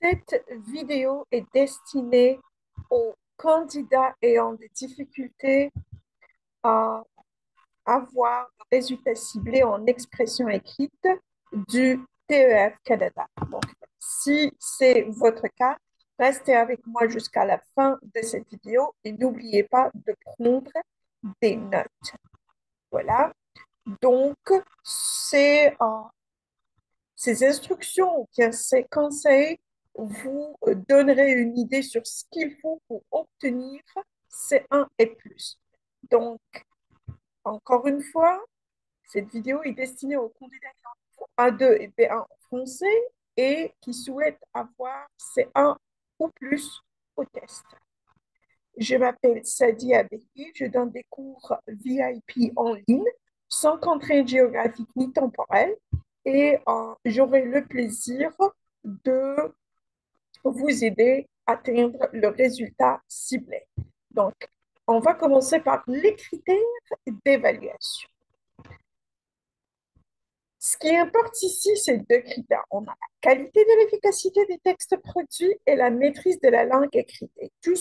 Cette vidéo est destinée aux candidats ayant des difficultés à avoir des résultats ciblés en expression écrite du TEF Canada. Donc, si c'est votre cas, restez avec moi jusqu'à la fin de cette vidéo et n'oubliez pas de prendre des notes. Voilà. Donc, ces instructions ou bien ces conseils vous donnerez une idée sur ce qu'il faut pour obtenir C1 et plus. Donc, encore une fois, cette vidéo est destinée aux candidats A2 et B1 en français et qui souhaitent avoir C1 ou plus au test. Je m'appelle Sadia Abeki, je donne des cours VIP en ligne, sans contrainte géographique ni temporelle, et j'aurai le plaisir de vous aider à atteindre le résultat ciblé. Donc, on va commencer par les critères d'évaluation. Ce qui importe ici, c'est deux critères. On a la qualité de l'efficacité des textes produits et la maîtrise de la langue écrite. Et tout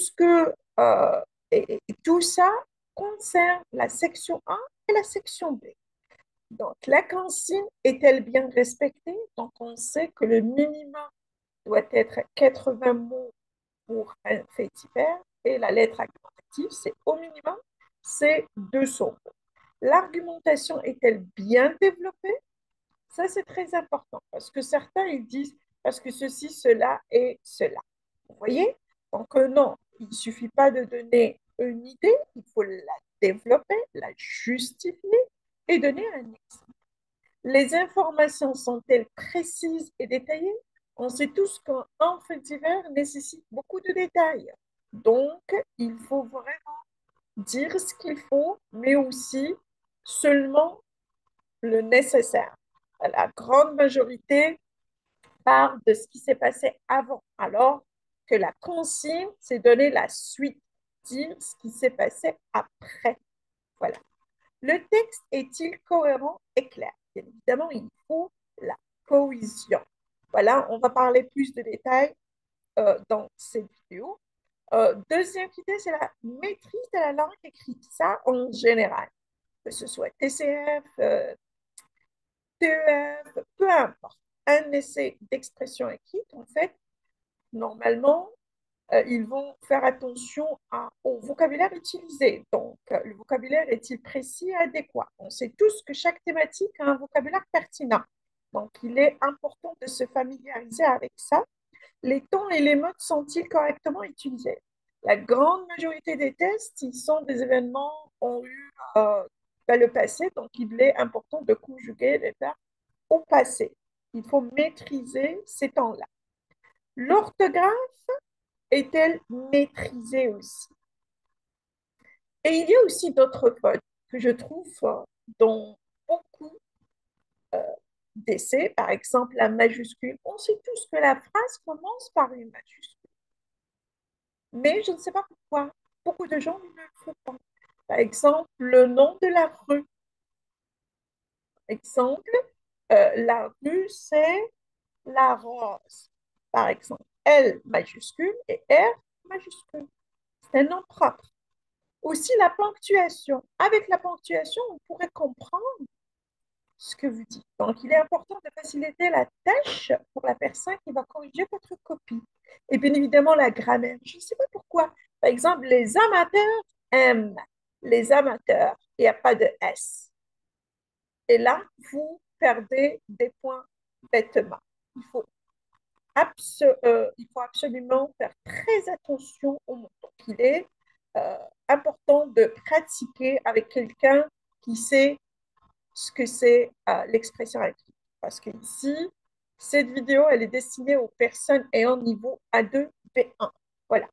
ça concerne la section 1 et la section B. Donc, la consigne est-elle bien respectée? Donc, on sait que le minimum doit être 80 mots pour un fait divers et la lettre argumentative, c'est au minimum, c'est 200 mots. L'argumentation est-elle bien développée? Ça, c'est très important parce que certains, ils disent parce que ceci, cela et cela. Vous voyez? Donc, non, il ne suffit pas de donner une idée, il faut la développer, la justifier et donner un exemple. Les informations sont-elles précises et détaillées? On sait tous qu'un fait divers nécessite beaucoup de détails. Donc, il faut vraiment dire ce qu'il faut, mais aussi seulement le nécessaire. La grande majorité parle de ce qui s'est passé avant, alors que la consigne, c'est donner la suite, dire ce qui s'est passé après. Voilà. Le texte est-il cohérent et clair? Bien évidemment, il faut la cohésion. Voilà, on va parler plus de détails dans cette vidéo. Deuxième critère, c'est la maîtrise de la langue écrite. Ça, en général, que ce soit TCF, TEF, peu importe. Un essai d'expression écrite, en fait, normalement, ils vont faire attention au vocabulaire utilisé. Donc, le vocabulaire est-il précis et adéquat? On sait tous que chaque thématique a un vocabulaire pertinent. Donc, il est important de se familiariser avec ça. Les tons et les mots sont-ils correctement utilisés? La grande majorité des tests, ils sont des événements ont eu dans le passé, donc il est important de conjuguer les verbes au passé. Il faut maîtriser ces temps-là. L'orthographe est-elle maîtrisée aussi? Et il y a aussi d'autres fautes que je trouve dans beaucoup d'essais, par exemple la majuscule. On sait tous que la phrase commence par une majuscule, mais je ne sais pas pourquoi. Beaucoup de gens ne le font pas. Par exemple, le nom de la rue. Exemple, la rue, c'est la rose. Par exemple, L majuscule et R majuscule. C'est un nom propre. Aussi la ponctuation. Avec la ponctuation, on pourrait comprendre ce que vous dites. Donc, il est important de faciliter la tâche pour la personne qui va corriger votre copie. Et bien évidemment, la grammaire. Je ne sais pas pourquoi. Par exemple, les amateurs aiment. Les amateurs, il n'y a pas de S. Et là, vous perdez des points bêtement. Il faut, il faut absolument faire très attention au mot. Donc, il est important de pratiquer avec quelqu'un qui sait ce que c'est l'expression écrite. Parce que ici, cette vidéo, elle est destinée aux personnes ayant niveau A2, B1. Voilà.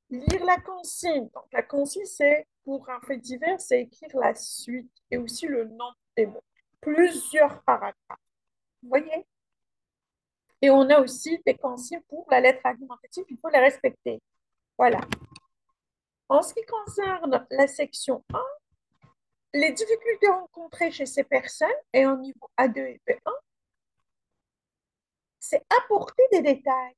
Lire la consigne. Donc, la consigne, c'est pour un fait divers, c'est écrire la suite et aussi le nombre des mots. Plusieurs paragraphes. Vous voyez? Et on a aussi des consignes pour la lettre argumentative, il faut les respecter. Voilà. En ce qui concerne la section 1, les difficultés rencontrées chez ces personnes ayant niveau A2 et B1, c'est apporter des détails.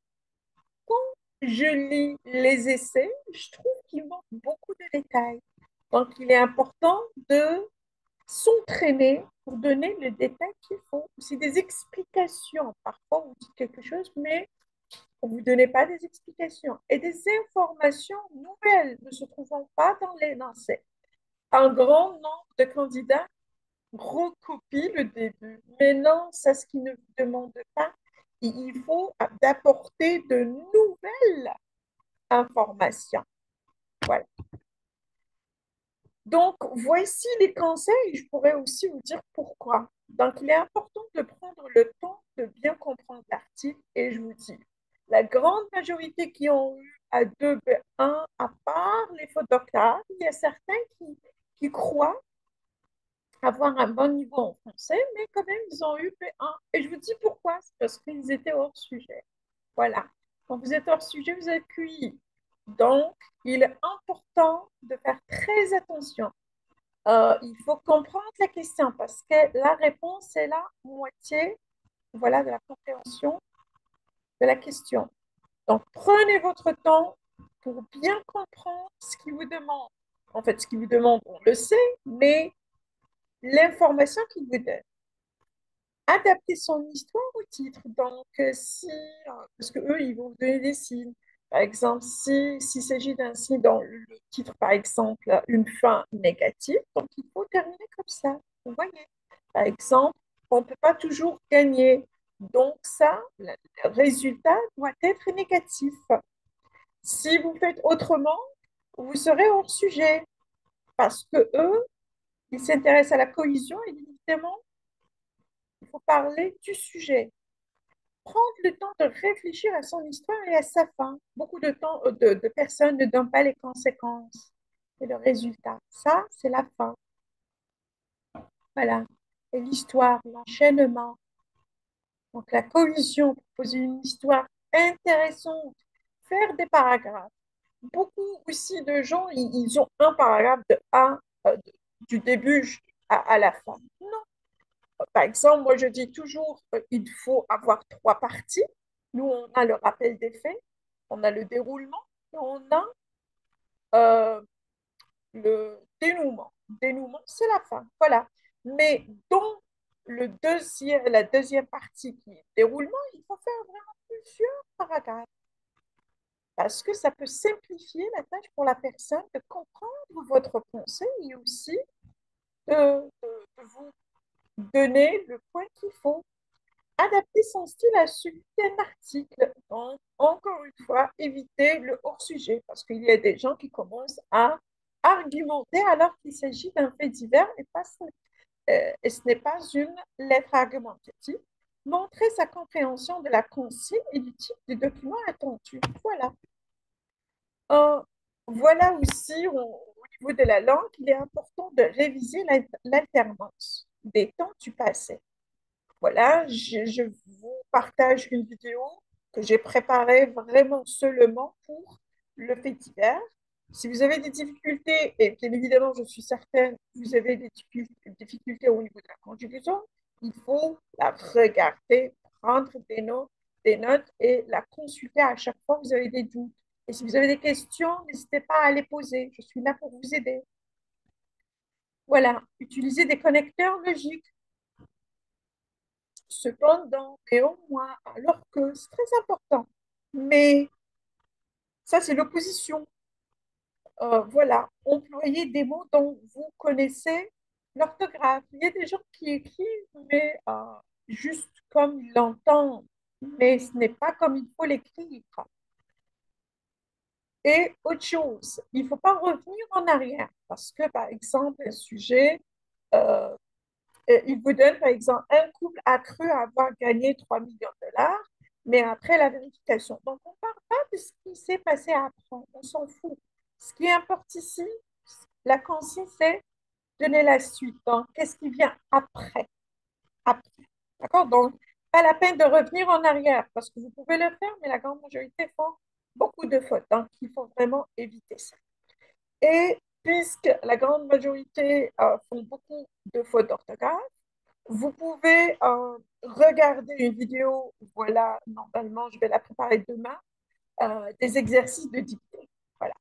Je lis les essais, je trouve qu'il manque beaucoup de détails. Donc, il est important de s'entraîner pour donner le détail qu'il faut. C'est des explications. Parfois, vous dites quelque chose, mais on ne vous donnez pas des explications. Et des informations nouvelles ne se trouvent pas dans les lancets. Un grand nombre de candidats recopient le début. Mais non, c'est ce qu'ils ne vous demandent pas. Il faut d'apporter de nouvelles informations. Voilà. Donc, voici les conseils. Je pourrais aussi vous dire pourquoi. Donc, il est important de prendre le temps de bien comprendre l'article et je vous dis, la grande majorité qui ont eu à 2B1, à part les fautes d'orthographe, il y a certains qui croient avoir un bon niveau en français, mais quand même, ils ont eu B1. Et je vous dis pourquoi. C'est parce qu'ils étaient hors sujet. Voilà. Quand vous êtes hors sujet, vous êtes QI. Donc, il est important de faire très attention. Il faut comprendre la question parce que la réponse est la moitié, voilà, de la compréhension de la question. Donc, prenez votre temps pour bien comprendre ce qu'il vous demande. En fait, ce qu'il vous demande, on le sait, mais l'information qu'il vous donne. Adapter son histoire au titre. Donc, si, parce que eux, ils vont vous donner des signes. Par exemple, s'il s'agit d'un signe dans le titre, par exemple, une fin négative, donc il faut terminer comme ça. Vous voyez? Par exemple, on ne peut pas toujours gagner. Donc, ça, le résultat doit être négatif. Si vous faites autrement, vous serez hors sujet. Parce que eux, ils s'intéressent à la cohésion et évidemment, il faut parler du sujet. Prendre le temps de réfléchir à son histoire et à sa fin. Beaucoup de personnes ne donnent pas les conséquences et le résultat. Ça, c'est la fin. Voilà. Et l'histoire, l'enchaînement. Donc, la cohésion, proposer une histoire intéressante, faire des paragraphes. Beaucoup aussi de gens, ils ont un paragraphe du début à la fin. Non. Par exemple, moi, je dis toujours il faut avoir trois parties. Nous, on a le rappel des faits, on a le déroulement et on a euh, le dénouement. Dénouement, c'est la fin. Voilà. Mais dans la deuxième partie qui est déroulement, il faut faire vraiment plusieurs paragraphes parce que ça peut simplifier la tâche pour la personne de comprendre votre pensée et aussi de vous donner le point qu'il faut. Adapter son style à celui d'un article. Donc, encore une fois, éviter le hors-sujet parce qu'il y a des gens qui commencent à argumenter alors qu'il s'agit d'un fait divers et ce n'est pas une lettre argumentative. Montrer sa compréhension de la consigne et du type de document attendu. Voilà. Euh, voilà aussi, au niveau de la langue, il est important de réviser l'alternance des temps du passé. Voilà, je vous partage une vidéo que j'ai préparée vraiment seulement pour le fait divers. Si vous avez des difficultés, et bien évidemment, je suis certaine que vous avez des difficultés au niveau de la conjugaison, il faut la regarder, prendre des notes et la consulter à chaque fois que vous avez des doutes. Et si vous avez des questions, n'hésitez pas à les poser. Je suis là pour vous aider. Voilà, utilisez des connecteurs logiques. Cependant, néanmoins, alors que c'est très important. Mais ça, c'est l'opposition. Voilà, employer des mots dont vous connaissez l'orthographe. Il y a des gens qui écrivent, mais juste comme ils l'entendent, mais ce n'est pas comme il faut l'écrire. Et autre chose, il ne faut pas revenir en arrière parce que, par exemple, un sujet, euh, il vous donne, par exemple, un couple a cru avoir gagné 3 millions de dollars, mais après la vérification. Donc, on ne parle pas de ce qui s'est passé après, on s'en fout. Ce qui importe ici, la consigne, c'est donner la suite. Donc, qu'est-ce qui vient après? Après. D'accord? Donc, pas la peine de revenir en arrière, parce que vous pouvez le faire, mais la grande majorité font beaucoup de fautes. Donc, il faut vraiment éviter ça. Et puisque la grande majorité font beaucoup de fautes d'orthographe, vous pouvez regarder une vidéo, voilà, normalement, je vais la préparer demain, des exercices de dictée. Voilà.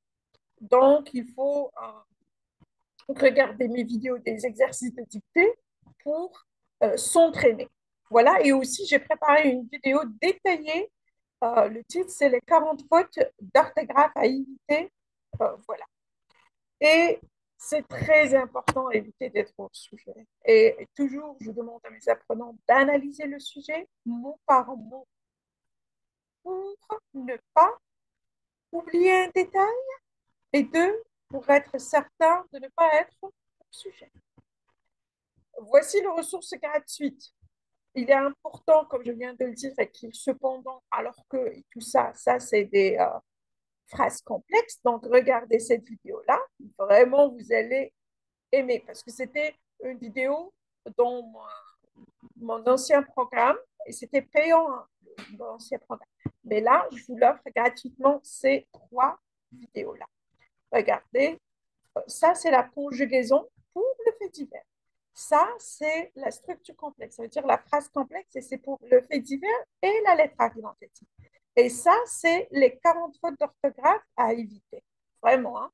Donc, il faut regarder mes vidéos des exercices de dictée pour s'entraîner. Voilà, et aussi j'ai préparé une vidéo détaillée. Le titre, c'est les 40 fautes d'orthographe à éviter. Voilà. Et c'est très important d'éviter d'être au sujet. Et toujours, je demande à mes apprenants d'analyser le sujet mot par mot pour ne pas oublier un détail et deux, pour être certain de ne pas être au sujet. Voici les ressources gratuites. Il est important, comme je viens de le dire, écrire cependant, alors que tout ça, c'est des phrases complexes. Donc, regardez cette vidéo-là. Vraiment, vous allez aimer parce que c'était une vidéo dans mon ancien programme et c'était payant, hein, mon ancien programme. Mais là, je vous l'offre gratuitement ces trois vidéos-là. Regardez, ça, c'est la conjugaison pour le fait divers. Ça, c'est la structure complexe. Ça veut dire la phrase complexe et c'est pour le fait divers et la lettre argumentative. Et ça, c'est les 40 fautes d'orthographe à éviter. Vraiment, hein.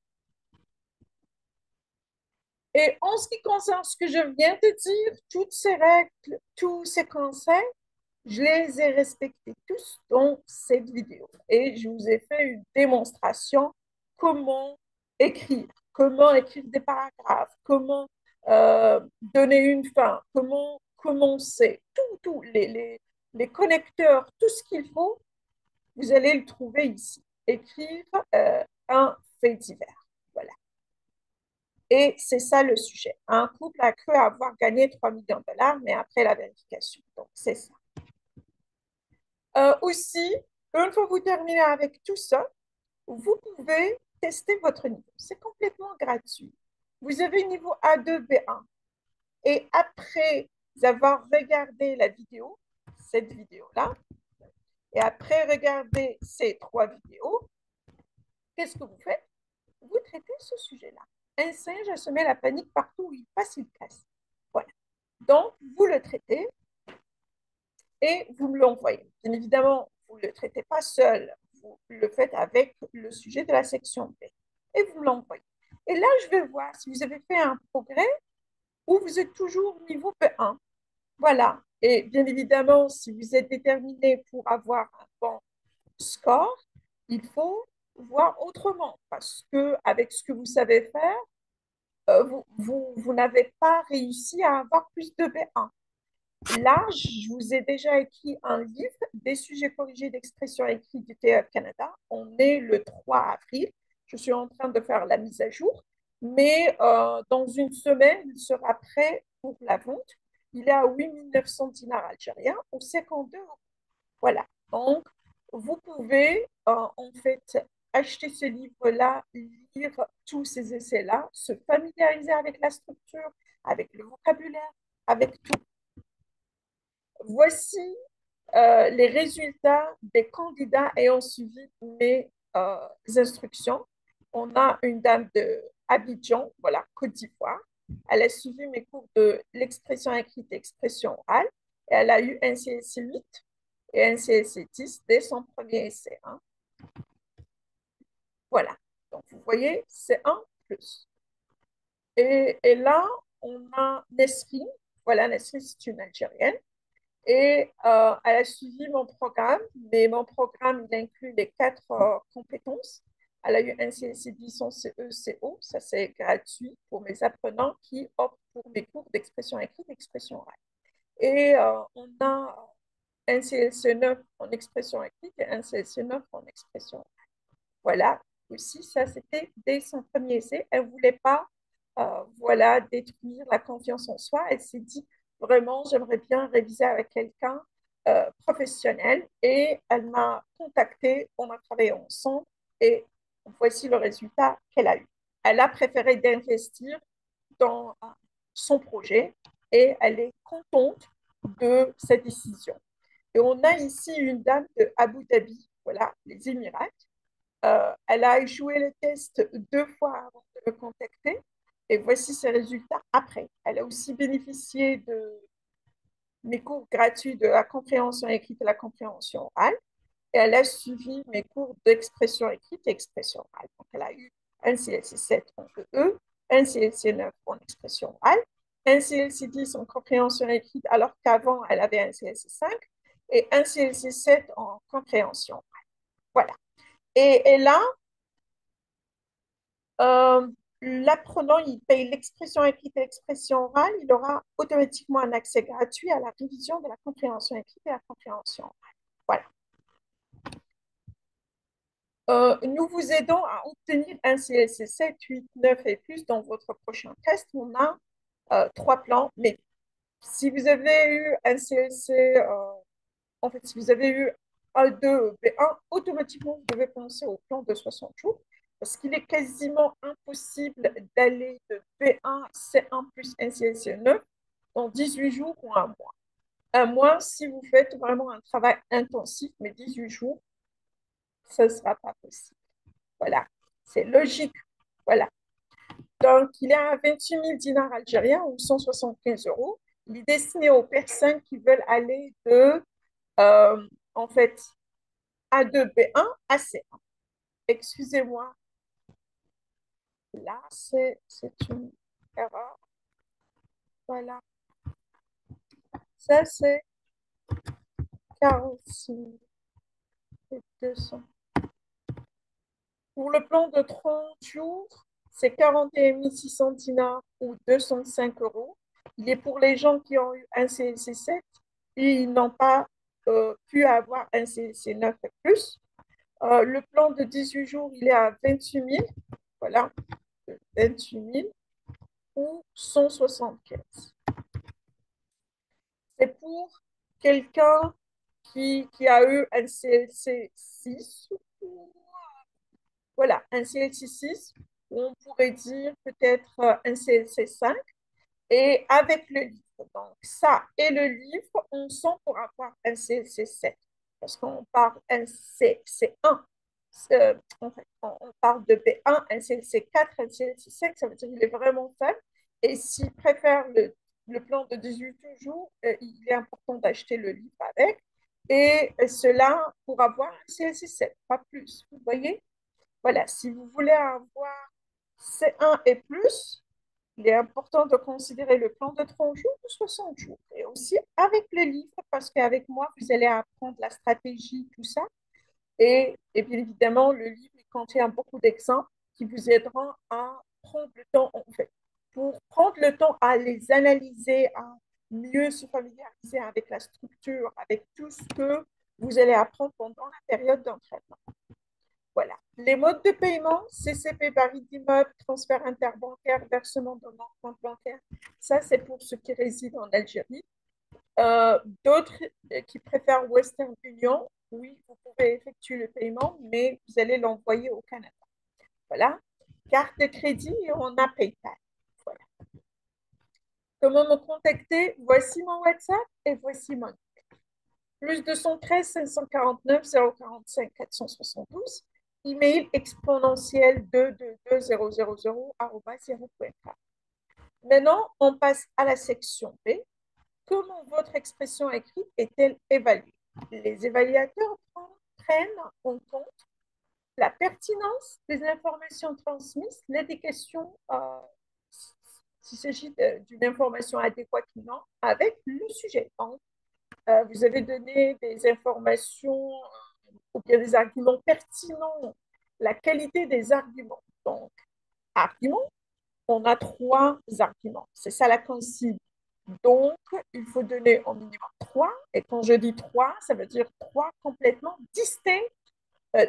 Et en ce qui concerne ce que je viens de dire, toutes ces règles, tous ces conseils, je les ai respectés tous dans cette vidéo. Et je vous ai fait une démonstration comment écrire des paragraphes, comment donner une fin, comment commencer, les connecteurs, tout ce qu'il faut, vous allez le trouver ici. Écrire un fait divers. Voilà. Et c'est ça le sujet. Un couple a cru avoir gagné 3 millions de dollars, mais après la vérification. Donc, c'est ça. Aussi, une fois que vous terminez avec tout ça, vous pouvez tester votre niveau. C'est complètement gratuit. Vous avez niveau A2, B1. Et après avoir regardé la vidéo, cette vidéo-là, et après regarder ces trois vidéos, qu'est-ce que vous faites? Vous traitez ce sujet-là. Un singe a semé la panique partout où il passe, il casse. Voilà. Donc, vous le traitez et vous me l'envoyez. Bien évidemment, vous ne le traitez pas seul, vous le faites avec le sujet de la section B et vous me l'envoyez. Et là, je vais voir si vous avez fait un progrès ou vous êtes toujours au niveau B1. Voilà. Et bien évidemment, si vous êtes déterminé pour avoir un bon score, il faut voir autrement parce que avec ce que vous savez faire, vous n'avez pas réussi à avoir plus de B1. Là, je vous ai déjà écrit un livre, des sujets corrigés d'expression écrite du TF Canada. On est le 3 avril. Je suis en train de faire la mise à jour, mais dans une semaine, il sera prêt pour la vente. Il est à 8 900 dinars algériens ou 52 euros. Voilà. Donc, vous pouvez en fait acheter ce livre-là, lire tous ces essais-là, se familiariser avec la structure, avec le vocabulaire, avec tout. Voici les résultats des candidats ayant suivi mes instructions. On a une dame de Abidjan, voilà, Côte d'Ivoire. Elle a suivi mes cours de l'expression écrite et expression orale et elle a eu un CSC 8 et un CSC 10 dès son premier essai, hein. Voilà. Donc, vous voyez, c'est un plus. Et là, on a Nesrine. Voilà, Nesrine, c'est une Algérienne. Et elle a suivi mon programme, mais mon programme, il inclut les quatre compétences. Elle a eu un CSC10 en CE, CO, ça c'est gratuit pour mes apprenants qui optent pour mes cours d'expression écrite et d'expression orale. Et on a un CLC9 en expression écrite et un CLC9 en expression orale. Voilà, aussi, ça c'était dès son premier essai. Elle ne voulait pas voilà, détruire la confiance en soi. Elle s'est dit, vraiment, j'aimerais bien réviser avec quelqu'un professionnel. Et elle m'a contactée, on a travaillé ensemble et voici le résultat qu'elle a eu. Elle a préféré d'investir dans son projet et elle est contente de cette décision. Et on a ici une dame de Abu Dhabi, voilà, les Émirats. Elle a échoué le test 2 fois avant de me contacter. Et voici ses résultats après. Elle a aussi bénéficié de mes cours gratuits de la compréhension écrite et la compréhension orale. et elle a suivi mes cours d'expression écrite et expression orale. Donc, elle a eu un CLC 7 en EE, un CLC 9 en expression orale, un CLC 10 en compréhension écrite, alors qu'avant, elle avait un CLC 5 et un CLC 7 en compréhension orale. Voilà. Et là, euh, l'apprenant, il paye l'expression écrite et l'expression orale, il aura automatiquement un accès gratuit à la révision de la compréhension écrite et la compréhension orale. Voilà. Nous vous aidons à obtenir un CLC 7, 8, 9 et plus dans votre prochain test. On a trois plans, mais si vous avez eu un CLC, en fait, si vous avez eu A2, B1, automatiquement, vous devez penser au plan de 60 jours parce qu'il est quasiment impossible d'aller de B1 à C1 plus un CLC 9 dans 18 jours ou un mois. Un mois, si vous faites vraiment un travail intensif, mais 18 jours, ce ne sera pas possible. Voilà, c'est logique. Voilà. Donc, il est à 28 000 dinars algériens ou 175 euros. Il est destiné aux personnes qui veulent aller de, en fait, A2, B1 à C1. Excusez-moi, là, c'est une erreur. Voilà. Ça, c'est 46 200. Pour le plan de 30 jours, c'est 41 600 dinars ou 205 euros. Il est pour les gens qui ont eu un CLC 7 et ils n'ont pas pu avoir un CLC 9 et plus. Le plan de 18 jours, il est à 28 000. Voilà, 28 000 ou 175. C'est pour quelqu'un qui a eu un CLC 6 voilà, un CLC 6, on pourrait dire peut-être un CLC 5, et avec le livre. Donc, ça et le livre, on sent pour avoir un CLC 7, parce qu'on parle un CC1. En fait, on parle de B1, un CLC 4, un CLC 5, ça veut dire qu'il est vraiment faible. Et s'il préfère le plan de 18 jours, il est important d'acheter le livre avec. Et cela pour avoir un CLC 7, pas plus. Vous voyez? Voilà, si vous voulez avoir C1 et plus, il est important de considérer le plan de 30 jours ou 60 jours. Et aussi avec le livre, parce qu'avec moi, vous allez apprendre la stratégie, tout ça. Et bien évidemment, le livre il contient beaucoup d'exemples qui vous aideront à prendre le temps, en fait, pour prendre le temps à les analyser, à mieux se familiariser avec la structure, avec tout ce que vous allez apprendre pendant la période d'entraînement. Voilà. Les modes de paiement, CCP, baril d'immeuble, transfert interbancaire, versement dans un compte bancaire, ça c'est pour ceux qui résident en Algérie. D'autres qui préfèrent Western Union, oui, vous pouvez effectuer le paiement, mais vous allez l'envoyer au Canada. Voilà. Carte de crédit et on a PayPal. Voilà. Comment me contacter? Voici mon WhatsApp et voici mon plus 213 549 045 472, email exponentiel 222 000 @yahoo.fr. Maintenant, on passe à la section B. Comment votre expression écrite est-elle évaluée? Les évaluateurs prennent en compte la pertinence des informations transmises, l'éducation, s'il s'agit d'une information adéquate ou non, avec le sujet. Donc, vous avez donné des informations ou bien des arguments pertinents, la qualité des arguments. Donc, arguments, on a trois arguments. C'est ça la consigne. Donc, il faut donner au minimum trois. Et quand je dis trois, ça veut dire trois complètement distincts, euh,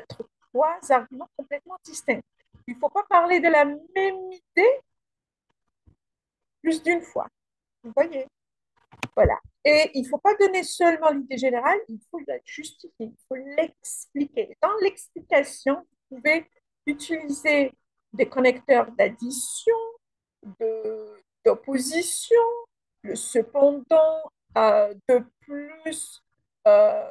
trois arguments complètement distincts. Il ne faut pas parler de la même idée plus d'une fois. Vous voyez? Voilà. Et il ne faut pas donner seulement l'idée générale, il faut la justifier, il faut l'expliquer. Dans l'explication, vous pouvez utiliser des connecteurs d'addition, d'opposition, le cependant, de plus. euh,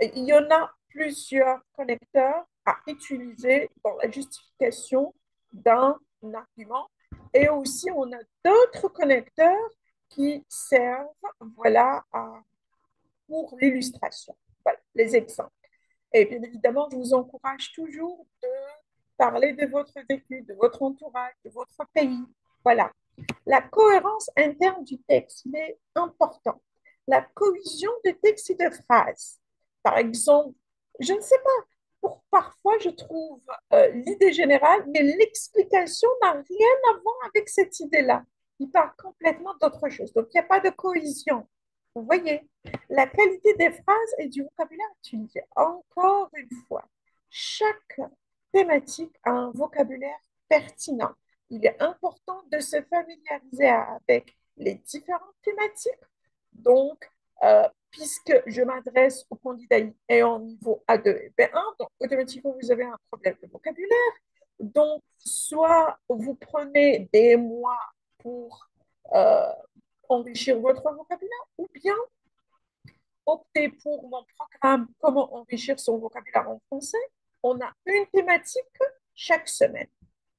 il y en a plusieurs connecteurs à utiliser dans la justification d'un argument. Et aussi, on a d'autres connecteurs qui servent voilà, pour l'illustration. Voilà, les exemples. Et bien évidemment, je vous encourage toujours de parler de votre vécu, de votre entourage, de votre pays. Voilà. La cohérence interne du texte, il est important. La cohésion de texte et de phrases. Par exemple, je ne sais pas, parfois je trouve l'idée générale, mais l'explication n'a rien à voir avec cette idée-là. Il parle complètement d'autre chose. Donc, il n'y a pas de cohésion. Vous voyez, la qualité des phrases et du vocabulaire utilisé. Encore une fois, chaque thématique a un vocabulaire pertinent. Il est important de se familiariser avec les différentes thématiques. Donc, puisque je m'adresse aux candidats ayant niveau A2 et B1, donc automatiquement, vous avez un problème de vocabulaire. Donc, soit vous prenez des mois pour euh, enrichir votre vocabulaire, ou bien optez pour mon programme Comment enrichir son vocabulaire en français. On a une thématique chaque semaine.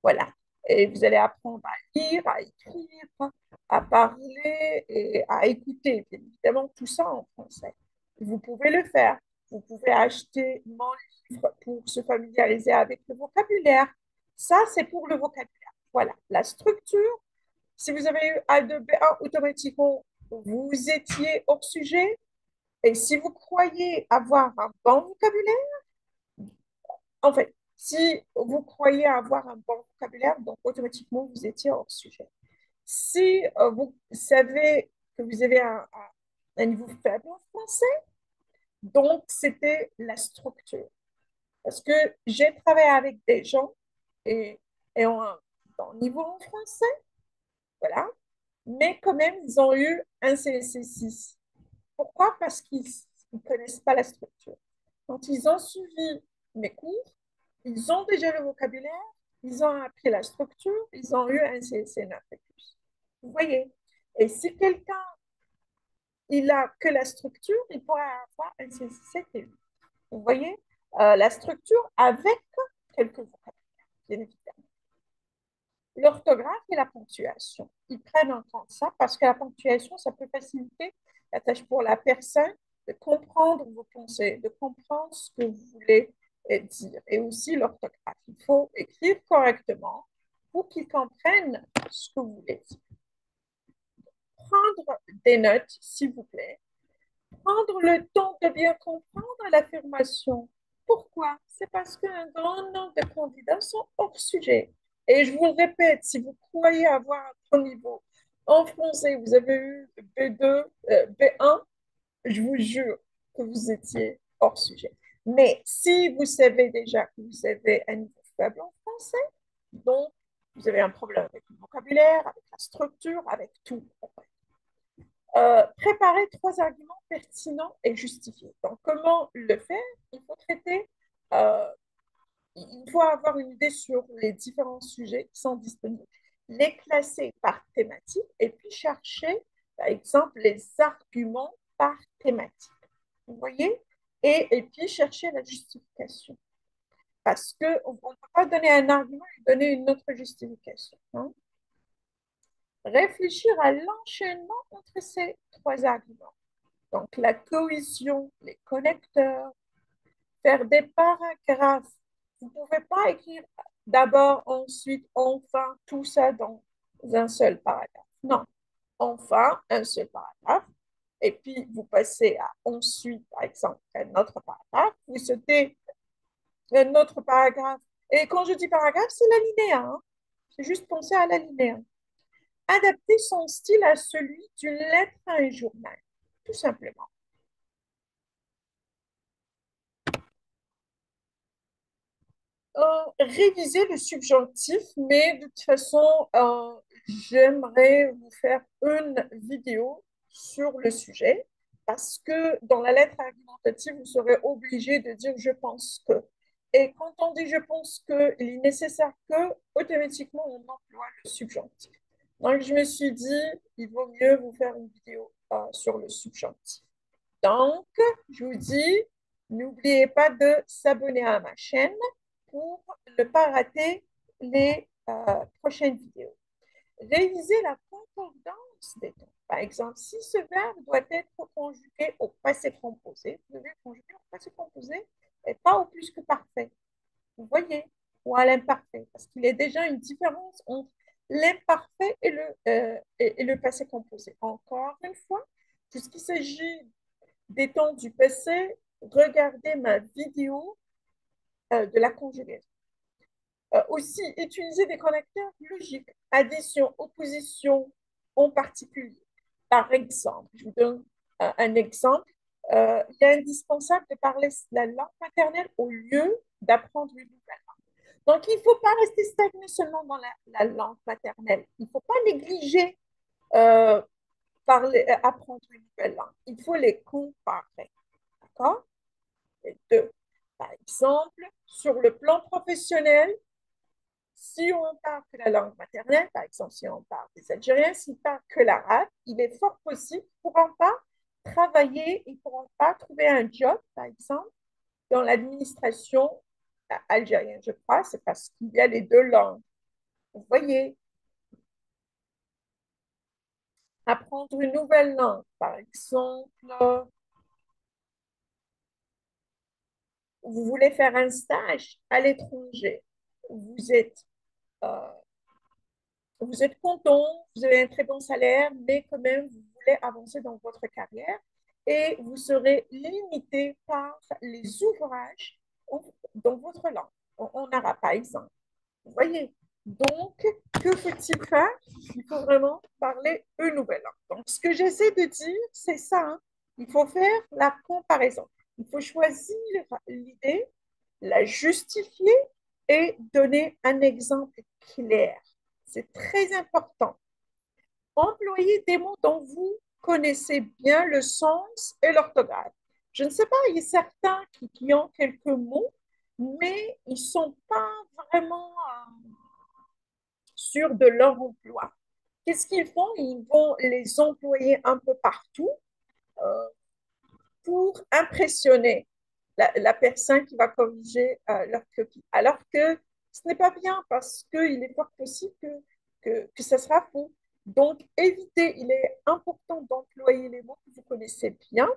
Voilà. Et vous allez apprendre à lire, à écrire, à parler et à écouter, bien évidemment, tout ça en français. Vous pouvez le faire. Vous pouvez acheter mon livre pour se familiariser avec le vocabulaire. Ça, c'est pour le vocabulaire. Voilà. La structure, si vous avez eu A2, B1, automatiquement, vous étiez hors sujet. Et si vous croyez avoir un bon vocabulaire, en fait, si vous croyez avoir un bon vocabulaire, donc automatiquement, vous étiez hors sujet. Si vous savez que vous avez un niveau faible en français, donc c'était la structure. Parce que j'ai travaillé avec des gens et, et ont un bon niveau en français, voilà, mais quand même, ils ont eu un CSC6. Pourquoi? Parce qu'ils ne connaissent pas la structure. Quand ils ont suivi mes cours, ils ont déjà le vocabulaire, ils ont appris la structure, ils ont eu un CSC9 et plus. Vous voyez? Et si quelqu'un il a que la structure, il pourra avoir un CSC7 et 8. Vous voyez? La structure avec quelques vocabulaires, bien évidemment. L'orthographe et la ponctuation. Ils prennent en compte ça parce que la ponctuation, ça peut faciliter la tâche pour la personne de comprendre vos pensées, de comprendre ce que vous voulez dire. Et aussi l'orthographe. Il faut écrire correctement pour qu'ils comprennent ce que vous voulez dire. Prendre des notes, s'il vous plaît. Prendre le temps de bien comprendre l'affirmation. Pourquoi? C'est parce qu'un grand nombre de candidats sont hors sujet. Et je vous le répète, si vous croyez avoir un bon niveau en français, vous avez eu B2, B1, je vous jure que vous étiez hors sujet. Mais si vous savez déjà que vous avez un niveau faible en français, donc vous avez un problème avec le vocabulaire, avec la structure, avec tout. Préparer trois arguments pertinents et justifiés. Donc, comment le faire? Il faut traiter, euh, il faut avoir une idée sur les différents sujets qui sont disponibles, les classer par thématique et puis chercher, par exemple, les arguments par thématique. Vous voyez? Et puis chercher la justification. Parce qu'on ne peut pas donner un argument et donner une autre justification. Hein? Réfléchir à l'enchaînement entre ces trois arguments. Donc, la cohésion, les connecteurs, faire des paragraphes. Vous ne pouvez pas écrire d'abord, ensuite, enfin, tout ça dans un seul paragraphe. Non, enfin, un seul paragraphe. Et puis, vous passez à ensuite, par exemple, un autre paragraphe. Vous sautez un autre paragraphe. Et quand je dis paragraphe, c'est l'alinéa. Hein. C'est juste penser à l'alinéa. Adapter son style à celui d'une lettre à un journal, tout simplement. Réviser le subjonctif, mais de toute façon, j'aimerais vous faire une vidéo sur le sujet parce que dans la lettre argumentative, vous serez obligé de dire je pense que. Et quand on dit je pense que, il est nécessaire que, automatiquement, on emploie le subjonctif. Donc, je me suis dit, il vaut mieux vous faire une vidéo sur le subjonctif. Donc, je vous dis, n'oubliez pas de s'abonner à ma chaîne pour ne pas rater les prochaines vidéos. Réviser la concordance des temps. Par exemple, si ce verbe doit être conjugué au passé composé, vous devez conjuguer au passé composé et pas au plus que parfait. Vous voyez? Ou à l'imparfait, parce qu'il y a déjà une différence entre l'imparfait et le passé composé. Encore une fois, puisqu'il s'agit des temps du passé, regardez ma vidéo de la conjugaison. Aussi, utiliser des connecteurs logiques, addition, opposition en particulier. Par exemple, je vous donne un exemple. Il est indispensable de parler la langue maternelle au lieu d'apprendre une nouvelle. Donc, il ne faut pas rester stagné seulement dans la langue maternelle. Il ne faut pas négliger euh, apprendre une nouvelle langue. Il faut les comparer. D'accord? Les deux. Par exemple, sur le plan professionnel, si on parle que la langue maternelle, par exemple, si on parle des Algériens, s'ils parlent que l'arabe, il est fort possible qu'ils ne pourront pas travailler, ils ne pourront pas trouver un job, par exemple, dans l'administration algérienne, je crois, c'est parce qu'il y a les deux langues. Vous voyez, apprendre une nouvelle langue, par exemple, vous voulez faire un stage à l'étranger, vous êtes, euh, vous êtes content, vous avez un très bon salaire, mais quand même, vous voulez avancer dans votre carrière et vous serez limité par les ouvrages dans votre langue, en arabe, par exemple. Vous voyez? Donc, que faut-il faire? Il faut vraiment parler une nouvelle langue. Donc, ce que j'essaie de dire, c'est ça, hein. Il faut faire la comparaison. Il faut choisir l'idée, la justifier et donner un exemple clair. C'est très important. Employez des mots dont vous connaissez bien le sens et l'orthographe. Je ne sais pas, il y a certains qui ont quelques mots, mais ils ne sont pas vraiment sûrs de leur emploi. Qu'est-ce qu'ils font? Ils vont les employer un peu partout euh, pour impressionner la personne qui va corriger leur copie. Alors que ce n'est pas bien parce qu'il est fort possible que ça sera faux. Donc, évitez, il est important d'employer les mots que vous connaissez bien.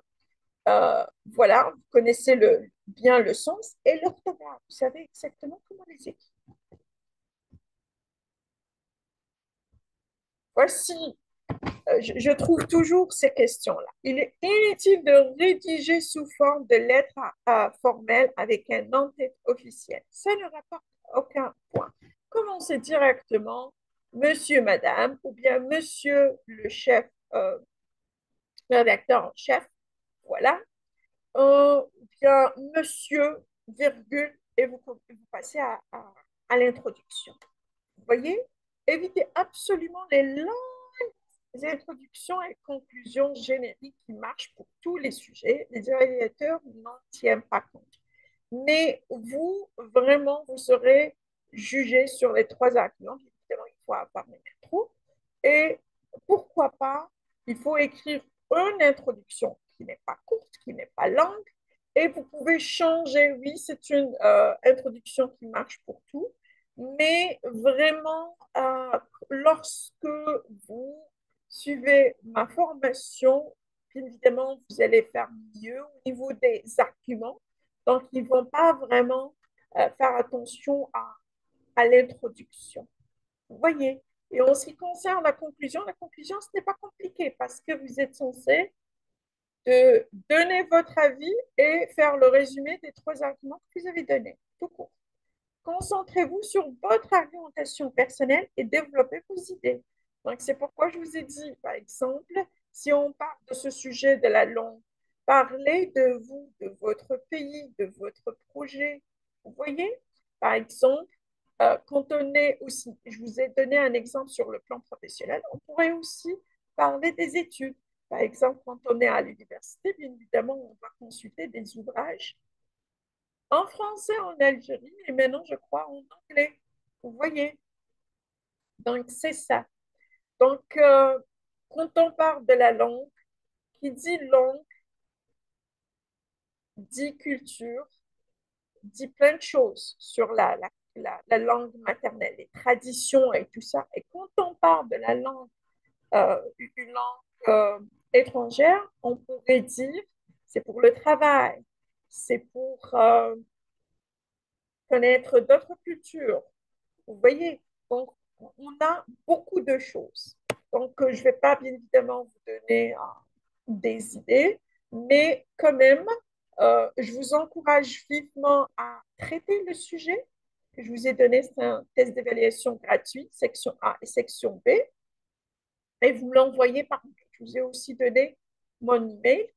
Voilà, vous connaissez bien le sens et l'orthographe. Vous savez exactement comment les écrire. Voici je trouve toujours ces questions-là. Il est inutile de rédiger sous forme de lettres formelles avec un en-tête officiel. Ça ne rapporte aucun point. Commencez directement, monsieur, madame, ou bien monsieur le chef, le rédacteur en chef, voilà, ou bien monsieur, virgule, et vous passez à l'introduction. Vous voyez, évitez absolument les introductions et conclusions génériques qui marchent pour tous les sujets. Les évaluateurs n'en tiennent pas compte. Mais vous, vraiment, vous serez jugé sur les trois arguments. Évidemment, il faut avoir une intro. Et pourquoi pas, il faut écrire une introduction qui n'est pas courte, qui n'est pas longue. Et vous pouvez changer. Oui, c'est une introduction qui marche pour tout. Mais vraiment, lorsque vous suivez ma formation, bien évidemment, vous allez faire mieux au niveau des arguments. Donc, ils ne vont pas vraiment faire attention à l'introduction. Vous voyez? Et en ce qui concerne la conclusion, ce n'est pas compliqué parce que vous êtes censé de donner votre avis et faire le résumé des trois arguments que vous avez donnés. Tout court. Concentrez-vous sur votre argumentation personnelle et développez vos idées. Donc, c'est pourquoi je vous ai dit, par exemple, si on parle de ce sujet de la langue, parlez de vous, de votre pays, de votre projet. Vous voyez, par exemple, quand on est aussi, je vous ai donné un exemple sur le plan professionnel, on pourrait aussi parler des études. Par exemple, quand on est à l'université, bien évidemment, on va consulter des ouvrages en français en Algérie et maintenant, je crois, en anglais. Vous voyez? Donc, c'est ça. Donc, quand on parle de la langue, qui dit langue, dit culture, dit plein de choses sur la langue maternelle, les traditions et tout ça. Et quand on parle de la langue, une langue étrangère, on pourrait dire c'est pour le travail, c'est pour connaître d'autres cultures. Vous voyez, donc on a beaucoup de choses. Donc, je ne vais pas bien évidemment vous donner des idées, mais quand même, je vous encourage vivement à traiter le sujet que je vous ai donné. C'est un test d'évaluation gratuit, section A et section B, et vous me l'envoyez par mail. Je vous ai aussi donné mon email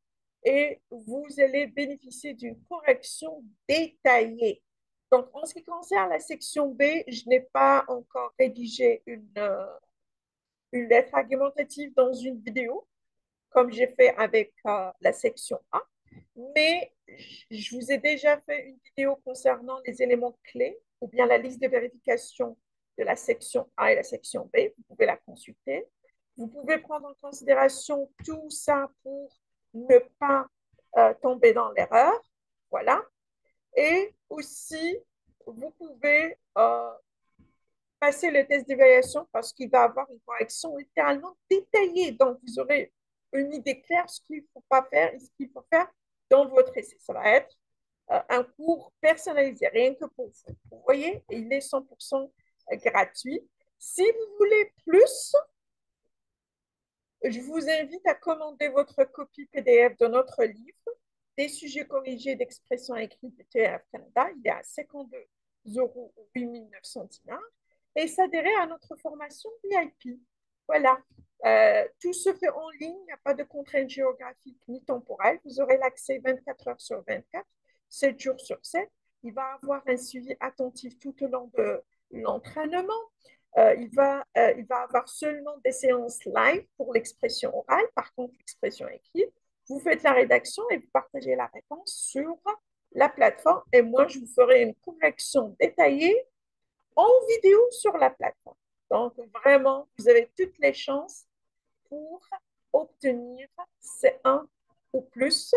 et vous allez bénéficier d'une correction détaillée. Donc, en ce qui concerne la section B, je n'ai pas encore rédigé une lettre argumentative dans une vidéo, comme j'ai fait avec la section A, mais je vous ai déjà fait une vidéo concernant les éléments clés ou bien la liste de vérification de la section A et la section B. Vous pouvez la consulter. Vous pouvez prendre en considération tout ça pour ne pas tomber dans l'erreur. Voilà. Et aussi, vous pouvez passer le test d'évaluation parce qu'il va avoir une correction littéralement détaillée. Donc, vous aurez une idée claire de ce qu'il ne faut pas faire et ce qu'il faut faire dans votre essai. Ça va être un cours personnalisé, rien que pour vous. Vous voyez, il est 100% gratuit. Si vous voulez plus, je vous invite à commander votre copie PDF de notre livre, Des sujets corrigés d'expression écrite de TF Canada. Il est à 52 € ou 8 900 dinars et s'adhérer à notre formation VIP. Voilà. Tout se fait en ligne, il n'y a pas de contraintes géographiques ni temporelles. Vous aurez l'accès 24 heures sur 24, 7 jours sur 7. Il va avoir un suivi attentif tout au long de l'entraînement. Il va avoir seulement des séances live pour l'expression orale. Par contre, l'expression écrite, vous faites la rédaction et vous partagez la réponse sur la plateforme. Et moi, je vous ferai une correction détaillée en vidéo sur la plateforme. Donc, vraiment, vous avez toutes les chances pour obtenir C1 ou plus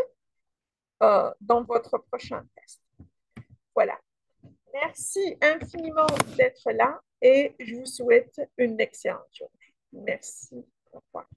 dans votre prochain test. Voilà. Merci infiniment d'être là et je vous souhaite une excellente journée. Merci. Au revoir.